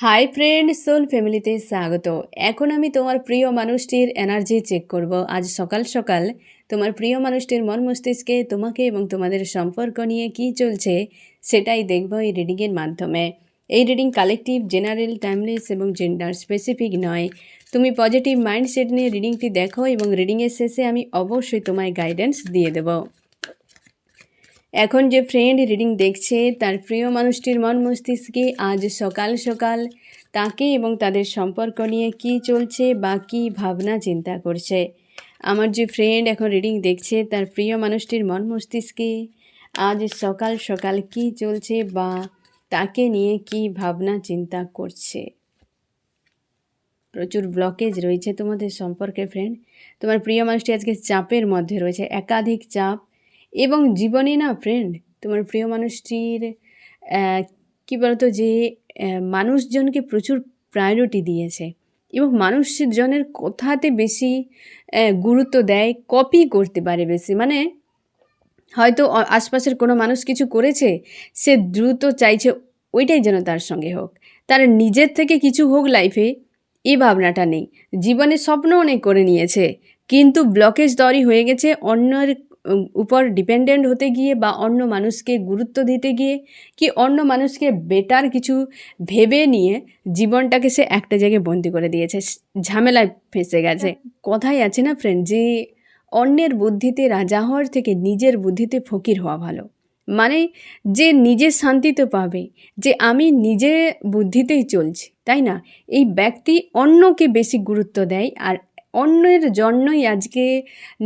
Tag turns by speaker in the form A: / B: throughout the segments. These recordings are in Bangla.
A: হাই ফ্রেন্ড, সোল ফ্যামিলিতে স্বাগত। এখন আমি তোমার প্রিয় মানুষটির এনার্জি চেক করব। আজ সকাল সকাল তোমার প্রিয় মানুষটির মন মস্তিষ্কে তোমাকে এবং তোমাদের সম্পর্ক নিয়ে কি চলছে সেটাই দেখব এই রিডিংয়ের মাধ্যমে। এই রিডিং কালেকটিভ, জেনারেল, টাইমলেস এবং জেন্ডার স্পেসিফিক নয়। তুমি পজিটিভ মাইন্ডসেট নিয়ে রিডিংটি দেখো এবং রিডিংয়ের শেষে আমি অবশ্যই তোমায় গাইডেন্স দিয়ে দেব। এখন যে ফ্রেন্ড রিডিং দেখছে তার প্রিয় মানুষটির মন মস্তিষ্কে আজ সকাল সকাল তাকে এবং তাদের সম্পর্ক নিয়ে কি চলছে বা কী ভাবনা চিন্তা করছে। আমার যে ফ্রেন্ড এখন রিডিং দেখছে তার প্রিয় মানুষটির মন মস্তিষ্কে আজ সকাল সকাল কি চলছে বা তাকে নিয়ে কি ভাবনা চিন্তা করছে। প্রচুর ব্লকেজ রয়েছে তোমাদের সম্পর্কে ফ্রেন্ড। তোমার প্রিয় মানুষটি আজকে চাপের মধ্যে রয়েছে, একাধিক চাপ। এবং জীবনে না ফ্রেন্ড, তোমার প্রিয় মানুষটির কী বলতো যে মানুষজনকে প্রচুর প্রায়োরিটি দিয়েছে এবং মানুষজনের কথাতে বেশি গুরুত্ব দেয়, কপি করতে পারে বেশি। মানে হয়তো আশপাশের কোনো মানুষ কিছু করেছে, সে দ্রুত চাইছে ওইটাই যেন তার সঙ্গে হোক, তার নিজের থেকে কিছু হোক লাইফে, এই ভাবনাটা নেই। জীবনে স্বপ্ন অনেক করে নিয়েছে, কিন্তু ব্লকেজ তৈরি হয়ে গেছে অন্যের উপর ডিপেন্ডেন্ট হতে গিয়ে বা অন্য মানুষকে গুরুত্ব দিতে গিয়ে, কি অন্য মানুষকে বেটার কিছু ভেবে নিয়ে জীবনটাকে সে একটা জায়গায় বন্দি করে দিয়েছে, ঝামেলায় ফেঁসে গেছে। কথাই আছে না ফ্রেন্ড, যে অন্যের বুদ্ধিতে রাজা হওয়ার থেকে নিজের বুদ্ধিতে ফকির হওয়া ভালো। মানে যে নিজের শান্তি তো পাবে, যে আমি নিজে বুদ্ধিতেই চলছি, তাই না? এই ব্যক্তি অন্যকে বেশি গুরুত্ব দেয় আর অন্যের জন্যই আজকে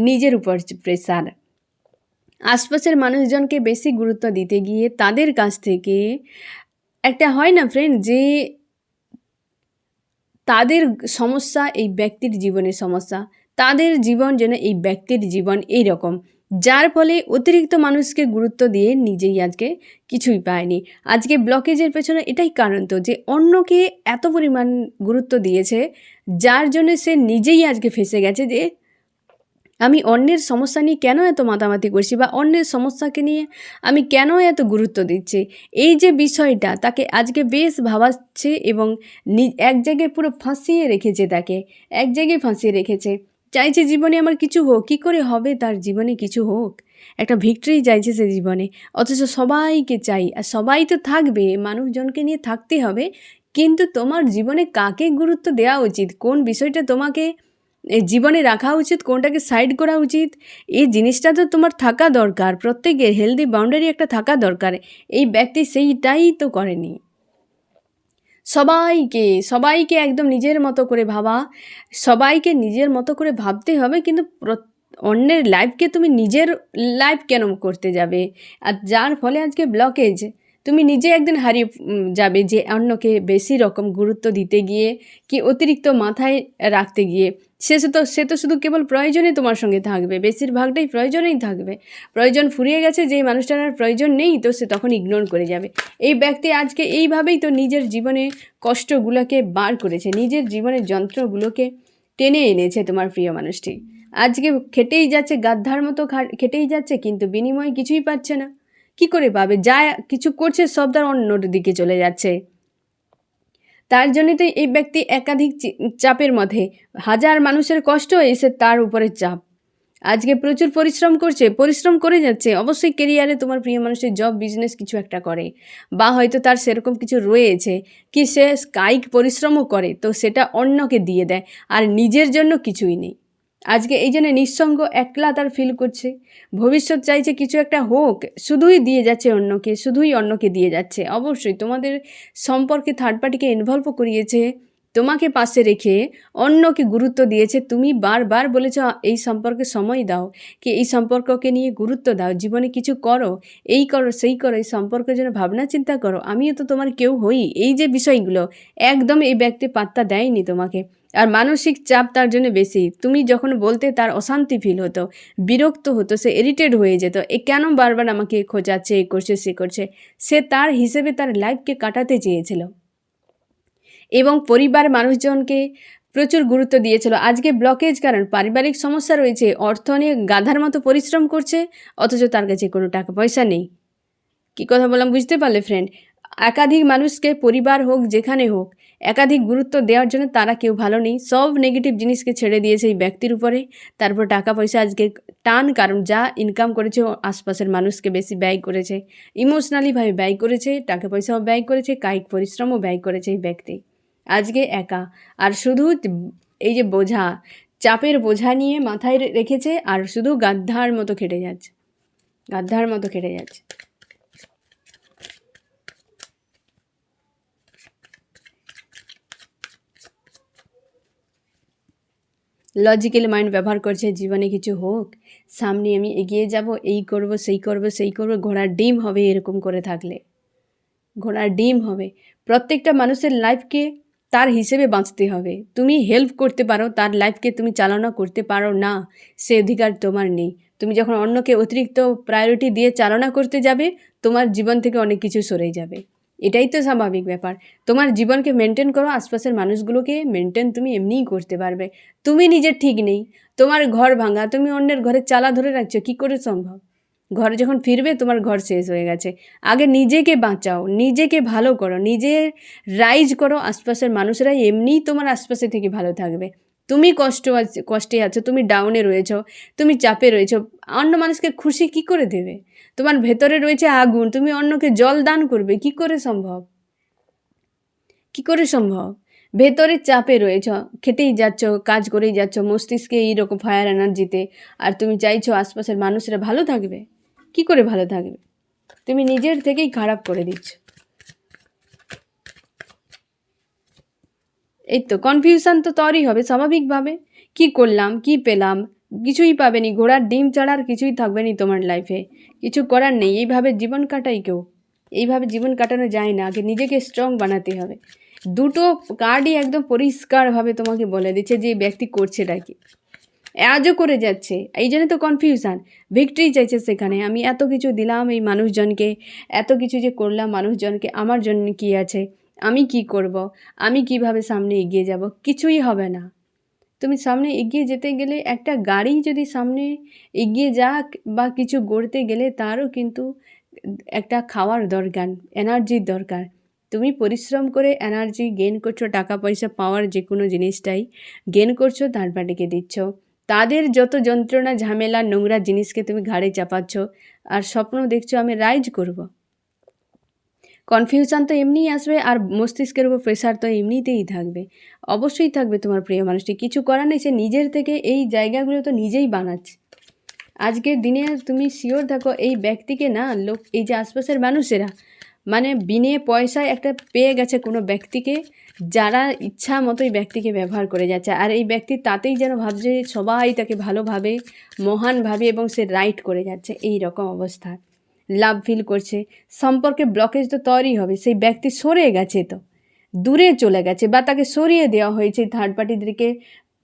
A: নিজের উপর প্রেসার। আশপাশের মানুষজনকে বেশি গুরুত্ব দিতে গিয়ে তাদের কাছ থেকে একটা হয় না ফ্রেন্ড, যে তাদের সমস্যা এই ব্যক্তির জীবনের সমস্যা, তাদের জীবন যেন এই ব্যক্তির জীবন এই রকম, যার ফলে অতিরিক্ত মানুষকে গুরুত্ব দিয়ে নিজেই আজকে কিছুই পায়নি। আজকে ব্লকেজের পেছনে এটাই কারণ তো, যে অন্যকে এত পরিমাণ গুরুত্ব দিয়েছে, যার জন্য সে নিজেই আজকে ফেঁসে গেছে যে আমি অন্যের সমস্যা নিয়ে কেন এত মাতামাতি করছি বা অন্যের সমস্যাকে নিয়ে আমি কেন এত গুরুত্ব দিচ্ছি। এই যে বিষয়টা তাকে আজকে বেশ ভাবাচ্ছে এবং এক জায়গায় পুরো ফাঁসিয়ে রেখেছে, তাকে এক জায়গায় ফাঁসিয়ে রেখেছে। চাইছে জীবনে আমার কিছু হোক। কী করে হবে তার জীবনে কিছু হোক? একটা ভিক্টরি চাইছে সে জীবনে, অথচ সবাইকে চাই আর সবাই তো থাকবে, মানুষজনকে নিয়ে থাকতে হবে, কিন্তু তোমার জীবনে কাকে গুরুত্ব দেওয়া উচিত, কোন বিষয়টা তোমাকে জীবনে রাখা উচিত, কোনটাকে সাইড করা উচিত, এই জিনিসটা তো তোমার থাকা দরকার। প্রত্যেকের হেলদি বাউন্ডারি একটা থাকা দরকার। এই ব্যক্তি সেইটাই তো করেনি। সবাইকে একদম নিজের মতো করে ভাবা, সবাইকে নিজের মতো করে ভাবতে হবে, কিন্তু অন্যের লাইফকে তুমি নিজের লাইফ কেন করতে যাবে? আর যার ফলে আজকে ব্লকেজ, তুমি নিজে একদিন হারিয়ে যাবে, যে অন্যকে বেশি রকম গুরুত্ব দিতে গিয়ে, কি অতিরিক্ত মাথায় রাখতে গিয়ে। সে তো শুধু কেবল প্রয়োজনে তোমার সঙ্গে থাকবে, বেশিরভাগটাই প্রয়োজনেই থাকবে। প্রয়োজন ফুরিয়ে গেছে, যেই মানুষটার আর প্রয়োজন নেই তো সে তখন ইগনোর করে যাবে। এই ব্যক্তি আজকে এইভাবেই তো নিজের জীবনে কষ্টগুলোকে বার করেছে, নিজের জীবনের যন্ত্রগুলোকে টেনে এনেছে তোমার প্রিয় মানুষটি। আজকে খেটেই যাচ্ছে, গাদ্ধার মতো খেটেই যাচ্ছে, কিন্তু বিনিময়ে কিছুই পাচ্ছে না। কি করে পাবে? যা কিছু করছে সব তার অন্যর দিকে চলে যাচ্ছে। তার জন্যই তো এই ব্যক্তি একাধিক চাপের মধ্যে, হাজার মানুষের কষ্ট এসে তার উপরে চাপ। আজকে প্রচুর পরিশ্রম করে যাচ্ছে। অবশ্যই কেরিয়ারে তোমার প্রিয় মানুষের জব, বিজনেস কিছু একটা করে, বা হয়তো তার সেরকম কিছু রয়েছে, কি সে কায়িক পরিশ্রমও করে, তো সেটা অন্যকে দিয়ে দেয় আর নিজের জন্য কিছুই নেই। আজকে এই জন্য নিঃসঙ্গ, একলা তার ফিল করছে। ভবিষ্যৎ চাইছে কিছু একটা হোক, শুধুই দিয়ে যাচ্ছে অন্যকে, শুধুই অন্যকে দিয়ে যাচ্ছে। অবশ্যই তোমাদের সম্পর্কে থার্ড পার্টিকে ইনভলভ করিয়েছে, তোমাকে পাশে রেখে অন্যকে গুরুত্ব দিয়েছে। তুমি বারবার বলেছ এই সম্পর্কে সময় দাও, কি এই সম্পর্ককে নিয়ে গুরুত্ব দাও, জীবনে কিছু করো, এই করো সেই করো, এই সম্পর্কের জন্য ভাবনা চিন্তা করো, আমিও তো তোমার কেউ হই। এই যে বিষয়গুলো একদম এই ব্যক্তি পাত্তা দেয়নি তোমাকে। আর মানসিক চাপ তার জন্য বেশি। তুমি যখন বলতে তার অশান্তি ফিল হতো, বিরক্ত হতো, সে ইরিটেট হয়ে যেত, এ কেন বারবার আমাকে খোঁজাচ্ছে, এ করছে সে করছে। সে তার হিসেবে তার লাইফকে কাটাতে চেয়েছিল এবং পরিবার মানুষজনকে প্রচুর গুরুত্ব দিয়েছিল। আজকে ব্লকেজ কারণ পারিবারিক সমস্যা রয়েছে, অর্থ নিয়ে গাধার মতো পরিশ্রম করছে, অথচ তার কাছে কোনো টাকা পয়সা নেই। কী কথা বললাম বুঝতে পারলে ফ্রেন্ড? একাধিক মানুষকে, পরিবার হোক যেখানে হোক, একাধিক গুরুত্ব দেওয়ার জন্য তারা কেউ ভালো নেই। সব নেগেটিভ জিনিসকে ছেড়ে দিয়েছে এই ব্যক্তির উপরে। তারপর টাকা পয়সা আজকে টান, কারণ যা ইনকাম করেছে ও আশপাশের মানুষকে বেশি ব্যয় করেছে, ইমোশনালিভাবে ব্যয় করেছে, টাকা পয়সাও ব্যয় করেছে, কায়িক পরিশ্রমও ব্যয় করেছে এই ব্যক্তি। আজকে একা, আর শুধু এই যে বোঝা, চাপের বোঝা নিয়ে মাথায় রেখেছে, আর শুধু গাধার মতো খেটে যাচ্ছে, গাধার মতো খেটে যাচ্ছে। লজিক্যাল মাইন্ড ব্যবহার করছে, জীবনে কিছু হোক, সামনে আমি এগিয়ে যাব, এই করব, সেই করব, সেই করব, ঘোড়ার ডিম হবে এরকম করে থাকলে। ঘোড়ার ডিম হবে। প্রত্যেকটা মানুষের লাইফকে তার হিসেবে বাঁচতে হবে। তুমি হেল্প করতে পারো, তার লাইফকে তুমি চালনা করতে পারো না, সে অধিকার তোমার নেই। তুমি যখন অন্যকে অতিরিক্ত প্রায়োরিটি দিয়ে চালনা করতে যাবে, তোমার জীবন থেকে অনেক কিছু সরে যাবে। এটাই তো স্বাভাবিক ব্যাপার। তোমার জীবনকে মেনটেন করো, আশপাশের মানুষগুলোকে মেনটেন তুমি এমনিই করতে পারবে। তুমি নিজের ঠিক নেই, তোমার ঘর ভাঙা, তুমি অন্যের ঘরের চালা ধরে রাখছো, কী করে সম্ভব? ঘরে যখন ফিরবে তোমার ঘর শেষ হয়ে গেছে। আগে নিজেকে বাঁচাও, নিজেকে ভালো করো, নিজে রাইজ করো, আশপাশের মানুষরাই এমনিই তোমার আশপাশে থেকে ভালো থাকবে। তুমি কষ্টে আছো, তুমি ডাউনে রয়েছো, তুমি চাপে রয়েছো, অন্য মানুষকে খুশি কি করে দেবে? তোমার ভেতরে রয়েছে আগুন, তুমি অন্যকে জল দান করবে, কি করে সম্ভব? কি করে সম্ভব? ভেতরে চাপে রয়েছ, খেটেই যাচ্ছ, কাজ করেই যাচ্ছ, মস্তিষ্কে এইরকম ফায়ার এনার্জিতে, আর তুমি চাইছো আশপাশের মানুষরা ভালো থাকবে। কি করে ভালো থাকবে? তুমি নিজের থেকেই খারাপ করে দিচ্ছ। এই তো কনফিউশন তো তৈরি হবে স্বাভাবিকভাবে। কি করলাম, কি পেলাম? কিছুই পাবেনি, ঘোড়ার ডিম ছাড়া আর কিছুই থাকবে না তোমার লাইফে। কিছু করার নেই, এইভাবে জীবন কাটাই কেউ? এইভাবে জীবন কাটানো যায় না। আগে নিজেকে স্ট্রং বানাতে হবে। দুটো কার্ডই একদম পরিষ্কারভাবে তোমাকে বলে দিচ্ছে যে এই ব্যক্তি করছেটা কি, আজও করে যাচ্ছে। এই জন্য তো কনফিউশন। ভিক্টরি চাইছে সেখানে, আমি এত কিছু দিলাম এই মানুষজনকে, এত কিছু যে করলাম মানুষজনকে, আমার জন্য কি আছে, আমি কি করব, আমি কিভাবে সামনে এগিয়ে যাব? কিছুই হবে না। তুমি সামনে এগিয়ে যেতে গেলে, একটা গাড়ি যদি সামনে এগিয়ে যাক বা কিছু গড়তে গেলে, তারও কিন্তু একটা খাওয়ার দরকার, এনার্জির দরকার। তুমি পরিশ্রম করে এনার্জি গেইন করছো, টাকা পয়সা পাওয়ার যে কোনো জিনিসটাই গেইন করছো, থার্ড পার্টিকে দিচ্ছ। তাদের যত যন্ত্রণা, ঝামেলা, নোংরা জিনিসকে তুমি ঘাড়ে চাপাচ্ছ, আর স্বপ্ন দেখছো আমি রাইজ করব। কনফিউশন তো এমনিই আসবে, আর মস্তিষ্কের উপর প্রেশার তো এমনিতেই থাকবে। অবশ্যই থাকবে। তোমার প্রিয় মানুষটি কিছু করার নেই, সে নিজের থেকে এই জায়গাগুলো তো নিজেই বানাচ্ছে। আজকের দিনে তুমি শিওর থাকো, এই ব্যক্তিকে না লোক, এই যে আশপাশের মানুষেরা, মানে বিনে পয়সায় একটা পেয়ে গেছে কোনো ব্যক্তিকে, যারা ইচ্ছা মতো এই ব্যক্তিকে ব্যবহার করে যাচ্ছে। আর এই ব্যক্তি তাতেই যেন ভাবছে সবাই তাকে ভালোভাবে, মহানভাবে, এবং সে রাইট করে যাচ্ছে। এই রকম অবস্থা লাভ ফিল করছে। সম্পর্কে ব্লকেজ তো তৈরি হবে। সেই ব্যক্তি সরে গেছে, তো দূরে চলে গেছে, বা তাকে সরিয়ে দেওয়া হয়েছে। থার্ড পার্টিদেরকে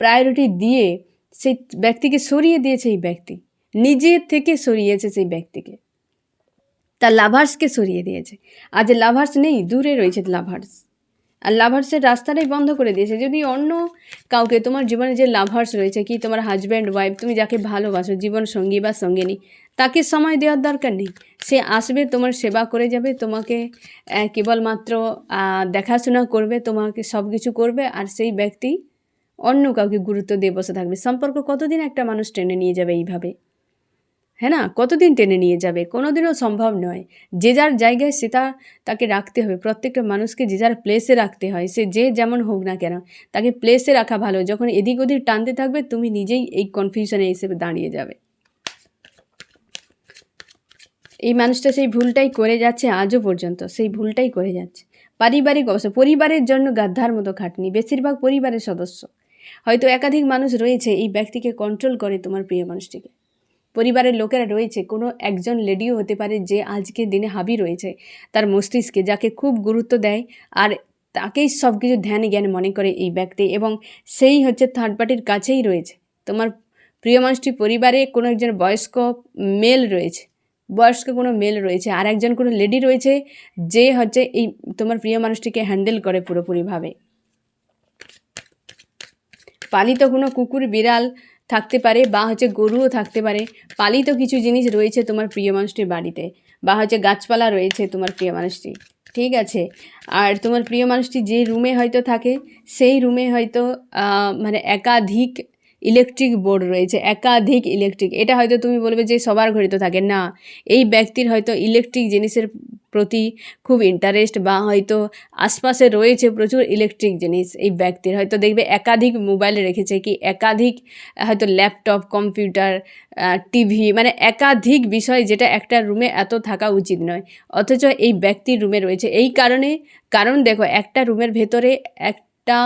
A: প্রায়োরিটি দিয়ে সেই ব্যক্তিকে সরিয়ে দিয়েছে। এই ব্যক্তি নিজের থেকে সরিয়েছে সেই ব্যক্তিকে, তার লাভার্সকে সরিয়ে দিয়েছে। আজ লাভার্স নেই, দূরে রয়েছে লাভার্স, আর লাভার্সের রাস্তাটাই বন্ধ করে দিয়েছে। যদি অন্য কাউকে, তোমার জীবনে যে লাভার্স রয়েছে, কি তোমার হাজব্যান্ড, ওয়াইফ, তুমি যাকে ভালোবাসো, জীবন সঙ্গী বা সঙ্গিনী, তাকে সময় দেওয়ার দরকার নেই। সে আসবে, তোমার সেবা করে যাবে, তোমাকে কেবলমাত্র দেখাশোনা করবে, তোমাকে সব কিছু করবে, আর সেই ব্যক্তি অন্য কাউকে গুরুত্ব দিয়ে বসে থাকবে। সম্পর্ক কতদিন একটা মানুষ টেনে নিয়ে যাবে এইভাবে? হ্যাঁ না, কতদিন টেনে নিয়ে যাবে? কোনোদিনও সম্ভব নয়। যে যার জায়গায় তাকে রাখতে হবে। প্রত্যেকটা মানুষকে যে যার প্লেসে রাখতে হয়, সে যে যেমন হোক না কেন, তাকে প্লেসে রাখা ভালো। যখন এদিক ওদিক টানতে থাকবে, তুমি নিজেই এই কনফিউশনে এসে দাঁড়িয়ে যাবে। এই মানুষটা সেই ভুলটাই করে যাচ্ছে, আজও পর্যন্ত সেই ভুলটাই করে যাচ্ছে। পারিবারিক অবস্থা, পরিবারের জন্য গাদ্দার মতো খাটনি, বেশিরভাগ পরিবারের সদস্য, হয়তো একাধিক মানুষ রয়েছে এই ব্যক্তিকে কন্ট্রোল করে, তোমার প্রিয় মানুষটিকে। পরিবারের লোকেরা রয়েছে, কোনো একজন লেডিও হতে পারে যে আজকের দিনে হাবি রয়েছে তার মস্তিষ্কে, যাকে খুব গুরুত্ব দেয়, আর তাকেই সব কিছু ধ্যান জ্ঞান মনে করে এই ব্যক্তি, এবং সেই হচ্ছে থার্ড পার্টির কাছেই রয়েছে। তোমার প্রিয় মানুষটি পরিবারে কোনো একজন বয়স্ক মেল রয়েছে, বয়স্ক কোনো মেল রয়েছে, আর একজন কোনো লেডি রয়েছে, যে হচ্ছে এই তোমার প্রিয় মানুষটিকে হ্যান্ডেল করে পুরোপুরিভাবে। পালিত কোনো কুকুর, বিড়াল থাকতে পারে, বা হচ্ছে গরুও থাকতে পারে। পালিত কিছু জিনিস রয়েছে তোমার প্রিয় মানুষটির বাড়িতে, বা হচ্ছে গাছপালা রয়েছে তোমার প্রিয় মানুষটি, ঠিক আছে। আর তোমার প্রিয় মানুষটি যে রুমে হয়তো থাকে সেই রুমে হয়তো মানে একাধিক ইলেকট্রিক বোর্ড রয়েছে, একাধিক ইলেকট্রিক। এটা হয়তো তুমি বলবে যে সবার ঘরে তো থাকে না, এই ব্যক্তির হয়তো ইলেকট্রিক জিনিসের প্রতি খুব ইন্টারেস্ট, বা হয়তো আশপাশে রয়েছে প্রচুর ইলেকট্রিক জিনিস। এই ব্যক্তির হয়তো দেখবে একাধিক মোবাইল রেখেছে, কি একাধিক হয়তো ল্যাপটপ, কম্পিউটার, টিভি, মানে একাধিক বিষয়, যেটা একটা রুমে এত থাকা উচিত নয়, অথচ এই ব্যক্তির রুমে রয়েছে। এই কারণ দেখো, একটা রুমের ভেতরে একটা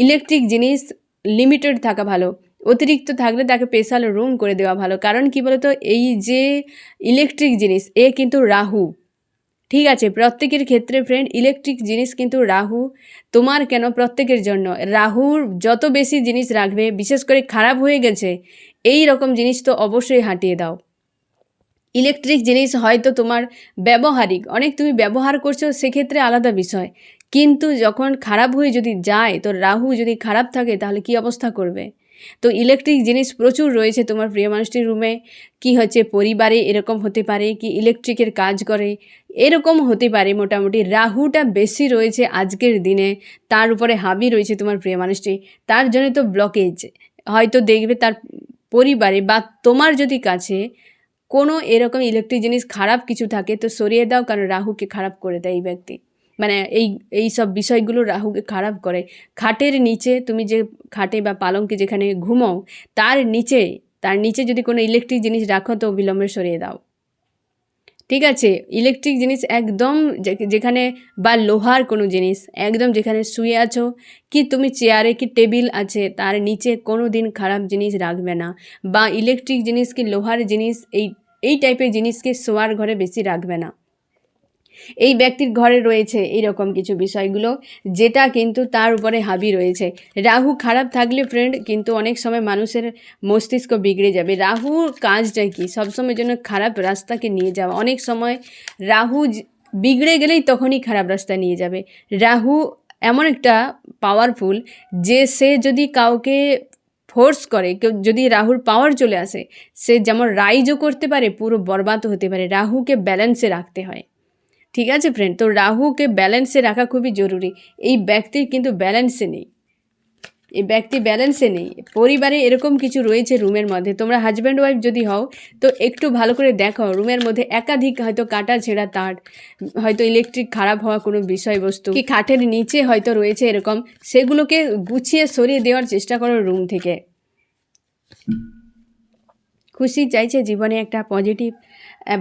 A: ইলেকট্রিক জিনিস লিমিটেড থাকা ভালো, অতিরিক্ত থাকলে তাকে স্পেশাল রুম করে দেওয়া ভালো। কারণ কি বলতো, এই যে ইলেকট্রিক জিনিস এ কিন্তু রাহু, ঠিক আছে। প্রত্যেকের ক্ষেত্রে ফ্রেন্ড ইলেকট্রিক জিনিস কিন্তু রাহু, তোমার কেন প্রত্যেকের জন্য। রাহুর যত বেশি জিনিস রাখবে, বিশেষ করে খারাপ হয়ে গেছে এই রকম জিনিস তো অবশ্যই হাটিয়ে দাও। ইলেকট্রিক জিনিস হয়তো তোমার ব্যবহারিক, অনেক তুমি ব্যবহার করছো, সেক্ষেত্রে আলাদা বিষয়, কিন্তু যখন খারাপ হয়ে যদি যায়, তো রাহু যদি খারাপ থাকে তাহলে কি অবস্থা করবে। তো ইলেকট্রিক জিনিস প্রচুর রয়েছে তোমার প্রিয় মানুষটির রুমে। কি হচ্ছে, পরিবারে এরকম হতে পারে, কি ইলেকট্রিকের কাজ করে এরকম হতে পারে। মোটামুটি রাহুটা বেশি রয়েছে আজকের দিনে, তার উপরে হাবি রয়েছে তোমার প্রিয় মানুষটি, তার জন্য তো ব্লকেজ হয়তো দেখবে তার পরিবারে, বা তোমার যদি কাছে কোনো এরকম ইলেকট্রিক জিনিস খারাপ কিছু থাকে তো সরিয়ে দাও, কারণ রাহুকে খারাপ করে দেয় এই ব্যক্তি। মানে এই সব বিষয়গুলো রাহুকে খারাপ করে। খাটের নিচে, তুমি যে খাটে বা পালঙ্কে যেখানে ঘুমাও, তার নিচে যদি কোনো ইলেকট্রিক জিনিস রাখো তো অবিলম্বে সরিয়ে দাও, ঠিক আছে। ইলেকট্রিক জিনিস একদম যেখানে, বা লোহার কোনো জিনিস একদম যেখানে শুয়ে আছো, কি তুমি চেয়ারে কি টেবিল আছে, তার নিচে কোনো দিন খারাপ জিনিস রাখবে না। বা ইলেকট্রিক জিনিস কি লোহার জিনিস, এই টাইপের জিনিসকে শোয়ার ঘরে বেশি রাখবে না। এই ব্যক্তির ঘরে রয়েছে এইরকম কিছু বিষয়গুলো, যেটা কিন্তু তার উপরে হাবি রয়েছে। রাহু খারাপ থাকলে ফ্রেন্ড কিন্তু অনেক সময় মানুষের মস্তিষ্ক বিগড়ে যাবে। রাহুর কাজটা কি, সবসময় জন্য খারাপ রাস্তাকে নিয়ে যাওয়া। অনেক সময় রাহু বিগড়ে গেলেই তখনই খারাপ রাস্তা নিয়ে যাবে। রাহু এমন একটা পাওয়ারফুল, যে সে যদি কাউকে ফোর্স করে, কেউ যদি রাহুর পাওয়ার চলে আসে, সে যেমন রাইজও করতে পারে, পুরো বরবাদও হতে পারে। রাহুকে ব্যালেন্সে রাখতে হয়, ঠিক আছে ফ্রেন্ড। তো রাহুকে ব্যালেন্সে রাখা খুবই জরুরি। এই ব্যক্তির কিন্তু ব্যালেন্সে নেই, এই ব্যক্তি ব্যালেন্সে নেই। পরিবারে এরকম কিছু রয়েছে রুমের মধ্যে, তোমরা হাজব্যান্ড ওয়াইফ যদি হও তো একটু ভালো করে দেখো, রুমের মধ্যে একাধিক হয়তো কাটা ছেঁড়া তার, হয়তো ইলেকট্রিক খারাপ হওয়া কোনো বিষয়বস্তু, কি খাটের নিচে হয়তো রয়েছে এরকম, সেগুলোকে গুছিয়ে সরিয়ে দেওয়ার চেষ্টা করো রুম থেকে। খুশি চাইছে জীবনে, একটা পজিটিভ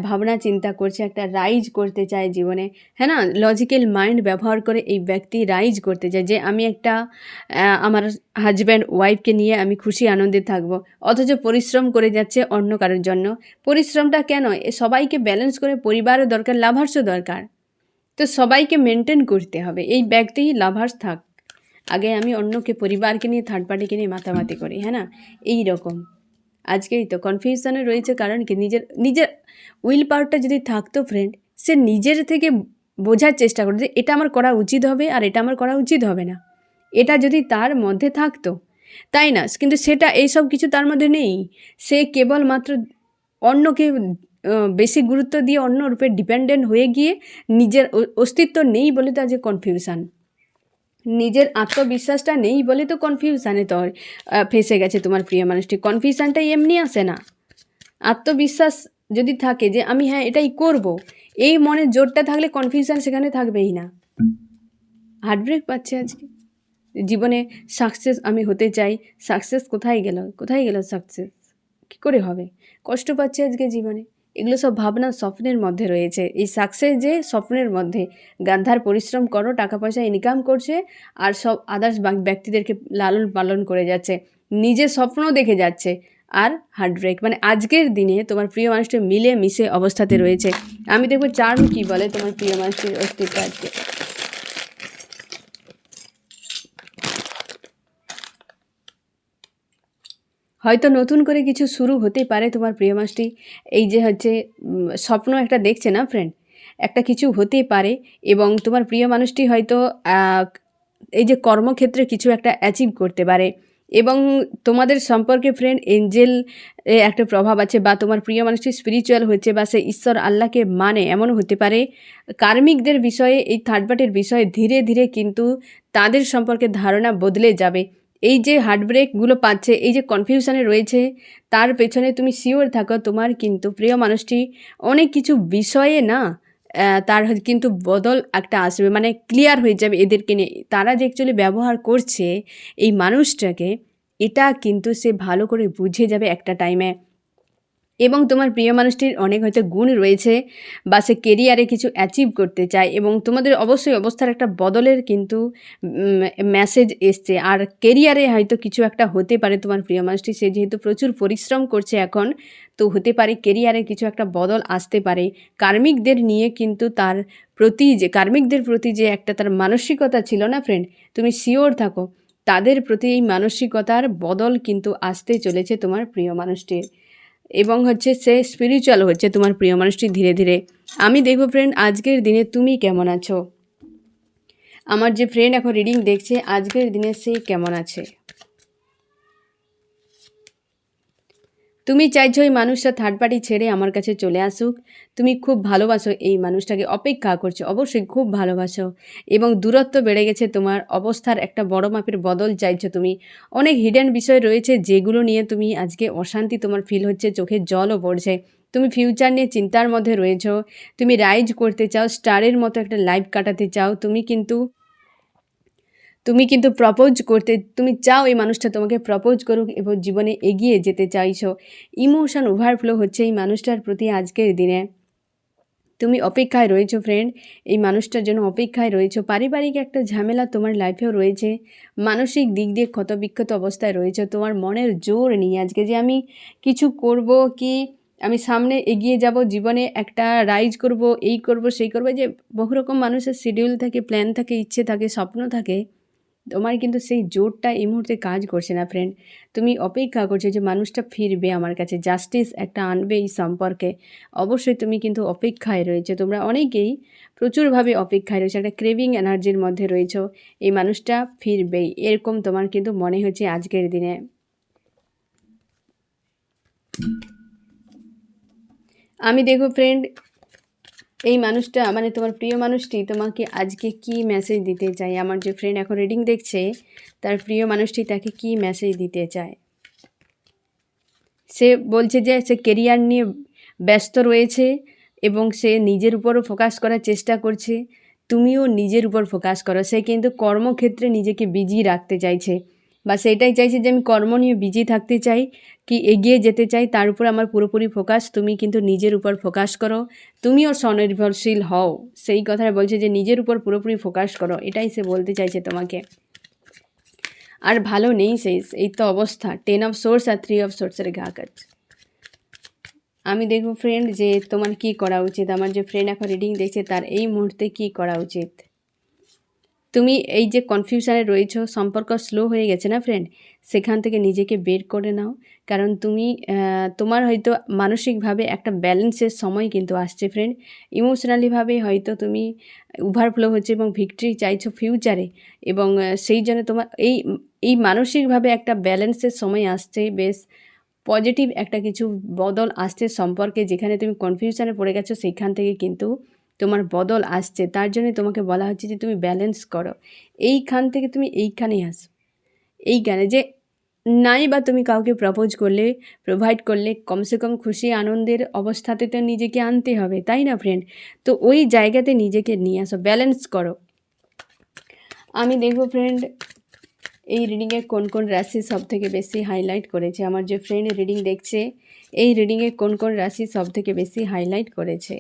A: ভাবনা চিন্তা করছে, একটা রাইজ করতে চায় জীবনে, হ্যাঁ না। লজিক্যাল মাইন্ড ব্যবহার করে এই ব্যক্তি রাইজ করতে চায় যে আমি একটা আমার হাজব্যান্ড ওয়াইফকে নিয়ে আমি খুশি আনন্দে থাকবো, অথচ পরিশ্রম করে যাচ্ছে অন্য কারোর জন্য। পরিশ্রমটা কেন, সবাইকে ব্যালেন্স করে, পরিবারও দরকার, লাভার্সও দরকার, তো সবাইকে মেনটেন করতে হবে। এই ব্যক্তি লাভার্স থাক, আগে আমি অন্যকে, পরিবারকে নিয়ে, থার্ড পার্টিকে নিয়ে মাতামাতি করি, হ্যাঁ না, এই রকম। আজকেই তো কনফিউশনে রয়েছে, কারণ কি নিজের উইল পাওয়ারটা যদি থাকতো ফ্রেন্ড, সে নিজের থেকে বোঝার চেষ্টা করতো যে এটা আমার করা উচিত হবে আর এটা আমার করা উচিত হবে না, এটা যদি তার মধ্যে থাকতো, তাই না। কিন্তু সেটা এইসব কিছু তার মধ্যে নেই। সে কেবলমাত্র অন্যকে বেশি গুরুত্ব দিয়ে অন্যর উপরে ডিপেন্ডেন্ট হয়ে গিয়ে নিজের অস্তিত্ব নেই বলে তো আজকে কনফিউশন, নিজের আত্মবিশ্বাসটা নেই বলে তো কনফিউশানে তো ফেসে গেছে তোমার প্রিয় মানুষটি। কনফিউশানটাই এমনি আসে না, আত্মবিশ্বাস যদি থাকে যে আমি হ্যাঁ এটাই করব, এই মনের জোরটা থাকলে কনফিউশন সেখানে থাকবেই না। হার্টব্রেক পাচ্ছে আজকে জীবনে, সাকসেস আমি হতে চাই, সাকসেস কোথায় গেল সাকসেস, কী করে হবে, কষ্ট পাচ্ছে আজকে জীবনে। এগুলো সব ভাবনা স্বপ্নের মধ্যে রয়েছে। এই সাকসেস যে স্বপ্নের মধ্যে, গান্ধার পরিশ্রম করো, টাকা পয়সা ইনকাম করছে, আর সব আদার্স ব্যক্তিদেরকে লালন পালন করে যাচ্ছে, নিজের স্বপ্ন দেখে যাচ্ছে, আর হার্টব্রেক। মানে আজকের দিনে তোমার প্রিয় মানুষটা মিলে মিশে অবস্থাতে রয়েছে। আমি দেখবো চার্ম কী বলে তোমার প্রিয় মানুষটির অস্তিত্ব আজকে। হয়তো নতুন করে কিছু শুরু হতে পারে তোমার প্রিয় মানুষটি, এই যে হচ্ছে স্বপ্ন একটা দেখছে না ফ্রেন্ড, একটা কিছু হতে পারে। এবং তোমার প্রিয় মানুষটি হয়তো এই যে কর্মক্ষেত্রে কিছু একটা অ্যাচিভ করতে পারে, এবং তোমাদের সম্পর্কে ফ্রেন্ড এঞ্জেল একটা প্রভাব আছে, বা তোমার প্রিয় মানুষটি স্পিরিচুয়াল হচ্ছে, বা সে ঈশ্বর আল্লাহকে মানে, এমনও হতে পারে। কার্মিকদের বিষয়ে, এই থার্ড পার্টির বিষয়ে ধীরে ধীরে কিন্তু তাদের সম্পর্কে ধারণা বদলে যাবে। এই যে হার্টব্রেকগুলো পাচ্ছে, এই যে কনফিউশনে রয়েছে, তার পেছনে তুমি শিওর থাকো তোমার কিন্তু প্রিয় মানুষটি অনেক কিছু বিষয়ে না তার কিন্তু বদল একটা আসবে, মানে ক্লিয়ার হয়ে যাবে এদেরকে নিয়ে। তারা যে অ্যাকচুয়ালি ব্যবহার করছে এই মানুষটাকে, এটা কিন্তু সে ভালো করে বুঝে যাবে একটা টাইমে। এবং তোমার প্রিয় মানুষটির অনেক হয়তো গুণ রয়েছে, বা সে কেরিয়ারে কিছু অ্যাচিভ করতে চায়, এবং তোমাদের অবশ্যই অবস্থার একটা বদলের কিন্তু মেসেজ এসছে। আর কেরিয়ারে হয়তো কিছু একটা হতে পারে তোমার প্রিয় মানুষটি, সে যেহেতু প্রচুর পরিশ্রম করছে এখন, তো হতে পারে কেরিয়ারে কিছু একটা বদল আসতে পারে। কার্মিকদের নিয়ে কিন্তু তার প্রতি যে কার্মিকদের প্রতি যে একটা তার মানসিকতা ছিল না ফ্রেন্ড, তুমি শিওর থাকো তাদের প্রতি এই মানসিকতার বদল কিন্তু আসতে চলেছে তোমার প্রিয় মানুষটির। এবং হচ্ছে সে স্পিরিচুয়াল হচ্ছে তোমার প্রিয় মানুষটি ধীরে ধীরে। আমি দেখব ফ্রেন্ড আজকের দিনে তুমি কেমন আছো। আমার যে ফ্রেন্ড এখন রিডিং দেখছে, আজকের দিনে সে কেমন আছে। তুমি চাইছো এই মানুষটা থার্ড পার্টি ছেড়ে আমার কাছে চলে আসুক। তুমি খুব ভালোবাসো এই মানুষটাকে, অপেক্ষা করছো, অবশ্যই খুব ভালোবাসো, এবং দূরত্ব বেড়ে গেছে, তোমার অবস্থার একটা বড় মাপের বদল চাইছো তুমি। অনেক হিডেন বিষয় রয়েছে যেগুলো নিয়ে তুমি আজকে অশান্তি তোমার ফিল হচ্ছে, চোখের জলও পড়ছে। তুমি ফিউচার নিয়ে চিন্তার মধ্যে রয়েছো, তুমি রাইজ করতে চাও, স্টারের মতো একটা লাইফ কাটাতে চাও। তুমি কিন্তু প্রপোজ করতে তুমি চাও এই মানুষটা তোমাকে প্রপোজ করুক, এবং জীবনে এগিয়ে যেতে চাইছো। ইমোশন ওভারফ্লো হচ্ছে এই মানুষটার প্রতি আজকের দিনে। তুমি অপেক্ষায় রয়েছো ফ্রেন্ড, এই মানুষটার জন্য অপেক্ষায় রয়েছো। পারিবারিক একটা ঝামেলা তোমার লাইফেও রয়েছে, মানসিক দিক দিয়ে ক্ষতবিক্ষত অবস্থায় রয়েছে। তোমার মনের জোর নেই আজকে যে আমি কিছু করব, কি আমি সামনে এগিয়ে যাব, জীবনে একটা রাইজ করব, এই করব সেই করব, যে বহু রকম মানুষের শিডিউল থাকে, প্ল্যান থাকে, ইচ্ছে থাকে, স্বপ্ন থাকে। তোমার কিন্তু সেই জোরটা এই মুহূর্তে কাজ করছে না ফ্রেন্ড। তুমি অপেক্ষা করছো যে মানুষটা ফিরবে আমার কাছে, জাস্টিস একটা আনবে এই সম্পর্কে। অবশ্যই তুমি কিন্তু অপেক্ষায় রয়েছে, তোমরা অনেকেই প্রচুরভাবে অপেক্ষায় রয়েছে, একটা ক্রেভিং এনার্জির মধ্যে রয়েছো। এই মানুষটা ফিরবেই, এরকম তোমার কিন্তু মনে হচ্ছে আজকের দিনে। আমি দেখো ফ্রেন্ড, এই মানুষটা মানে তোমার প্রিয় মানুষটি তোমাকে আজকে কি মেসেজ দিতে চায়। আমার যে ফ্রেন্ড এখন রিডিং দেখছে, তার প্রিয় মানুষটি তাকে কি মেসেজ দিতে চায়। সে বলছে যে সে কেরিয়ার নিয়ে ব্যস্ত রয়েছে, এবং সে নিজের উপরও ফোকাস করার চেষ্টা করছে। তুমিও নিজের উপর ফোকাস করো। সে কিন্তু কর্মক্ষেত্রে নিজেকে বিজি রাখতে চাইছে, বা সেটাই চাইছে যে আমি কর্ম নিয়ে বিজি থাকতে চাই, কি এগিয়ে যেতে চাই, তার উপর আমার পুরোপুরি ফোকাস। তুমি কিন্তু নিজের উপর ফোকাস করো, তুমিও স্বনির্ভরশীল হও। সেই কথাটা বলছে যে নিজের উপর পুরোপুরি ফোকাস করো, এটাই সে বলতে চাইছে তোমাকে। আর ভালো নেই সেই, এই তো অবস্থা। 10 অফ সোর্স আর 3 অফ সোর্সের ঘা কাজ। আমি দেখব ফ্রেন্ড যে তোমার কি করা উচিত। আমার যে ফ্রেন্ড এখন রিডিং দেখছে, তার এই মুহূর্তে কি করা উচিত। তুমি এই যে কনফিউশনে রয়েছো, সম্পর্ক স্লো হয়ে গেছে না ফ্রেন্ড, সেখান থেকে নিজেকে বের করে নাও। কারণ তুমি তোমার হয়তো মানসিকভাবে একটা ব্যালেন্সের সময় কিন্তু আসছে ফ্রেন্ড। ইমোশনালিভাবে হয়তো তুমি ওভারফ্লো হচ্ছে এবং ভিক্টরি চাইছো ফিউচারে, এবং সেই জন্য তোমার এই এই মানসিকভাবে একটা ব্যালেন্সের সময় আসছে। বেশ পজিটিভ একটা কিছু বদল আসছে সম্পর্কে। যেখানে তুমি কনফিউশনে পড়ে গেছো, সেইখান থেকে কিন্তু তোমার বদল আসছে। তার জন্য তোমাকে বলা হচ্ছে যে তুমি ব্যালেন্স করো, এইখান থেকে তুমি এইখানেই আসো। এইখানে যে নাই বা তুমি কাউকে প্রপোজ করলে, প্রোভাইড করলে, কমসে কম খুশি আনন্দের অবস্থাতে তো নিজেকে আনতে হবে, তাই না ফ্রেন্ড? তো ওই জায়গাতে নিজেকে নিয়ে আসো, ব্যালেন্স করো। আমি দেখবো ফ্রেন্ড এই রিডিংয়ে কোন কোন রাশি সব থেকে বেশি হাইলাইট করেছে। আমার যে ফ্রেন্ড রিডিং দেখছে, এই রিডিংয়ে কোন কোন রাশি সব থেকে বেশি হাইলাইট করেছে।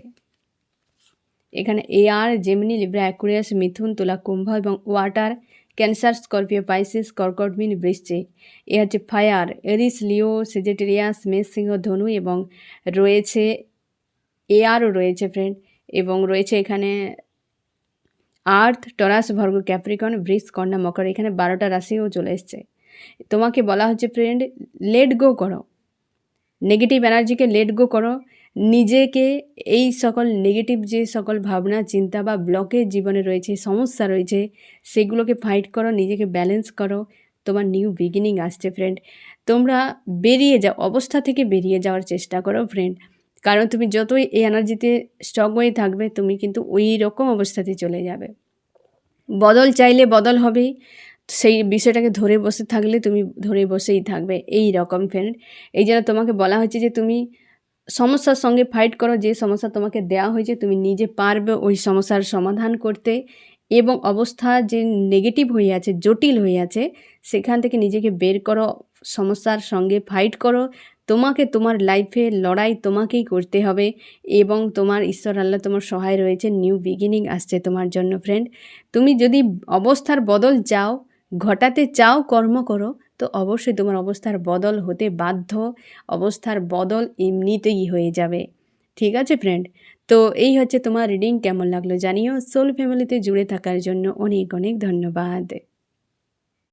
A: এখানে এয়ার, জেমিনি, লিব্রা, অ্যাকুয়ারিয়াস, মিথুন, তুলা, কুম্ভ এবং ওয়াটার, ক্যান্সার, স্করপিও, পাইসিস, কর্কট, মীন, বৃশ্চিক। এ হচ্ছে ফায়ার, এরিস, লিও, সেজিটেরিয়াস, মেষ, সিংহ, ধনু, এবং রয়েছে এয়ারও রয়েছে ফ্রেন্ড, এবং রয়েছে এখানে আর্থ, টরাস, ভর্গ, ক্যাপ্রিকন, বৃষ, কন্যা, মকর। এখানে 12টা রাশিও চলে এসছে। তোমাকে বলা হচ্ছে ফ্রেন্ড, লেট গো করো, নেগেটিভ এনার্জিকে লেট গো করো। নিজেকে এই সকল নেগেটিভ যে সকল ভাবনা চিন্তা বা ব্লকের জীবনে রয়েছে, সমস্যা রয়েছে, সেগুলোকে ফাইট করো, নিজেকে ব্যালেন্স করো। তোমার নিউ বিগিনিং আসছে ফ্রেন্ড। তোমরা বেরিয়ে যাও, অবস্থা থেকে বেরিয়ে যাওয়ার চেষ্টা করো ফ্রেন্ড, কারণ তুমি যতই এই এনার্জিতে স্ট্রং হয়ে থাকবে তুমি কিন্তু ওই রকম অবস্থাতে চলে যাবে। বদল চাইলে বদল হবেই, সেই বিষয়টাকে ধরে বসে থাকলে তুমি ধরে বসেই থাকবে এই রকম ফ্রেন্ড। এই জন্য তোমাকে বলা হয়েছে যে তুমি সমস্যার সঙ্গে ফাইট করো, যে সমস্যা তোমাকে দেওয়া হয়েছে তুমি নিজে পারবে ওই সমস্যার সমাধান করতে, এবং অবস্থা যে নেগেটিভ হয়ে আছে, জটিল হয়ে আছে, সেখান থেকে নিজেকে বের করো, সমস্যার সঙ্গে ফাইট করো। তোমাকে তোমার লাইফে লড়াই তোমাকেই করতে হবে, এবং তোমার ঈশ্বর আল্লাহ তোমার সহায় রয়েছে, নিউ বিগিনিং আসছে তোমার জন্য ফ্রেন্ড। তুমি যদি অবস্থার বদল চাও, ঘটাতে চাও, কর্ম করো, তো অবশ্যই তোমার অবস্থার বদল হতে বাধ্য, অবস্থার বদল এমনিতেই হয়ে যাবে। ঠিক আছে ফ্রেন্ড? তো এই হচ্ছে তোমার রিডিং। কেমন লাগলো জানিও। সোল ফ্যামিলিতে জুড়ে থাকার জন্য অনেক অনেক ধন্যবাদ।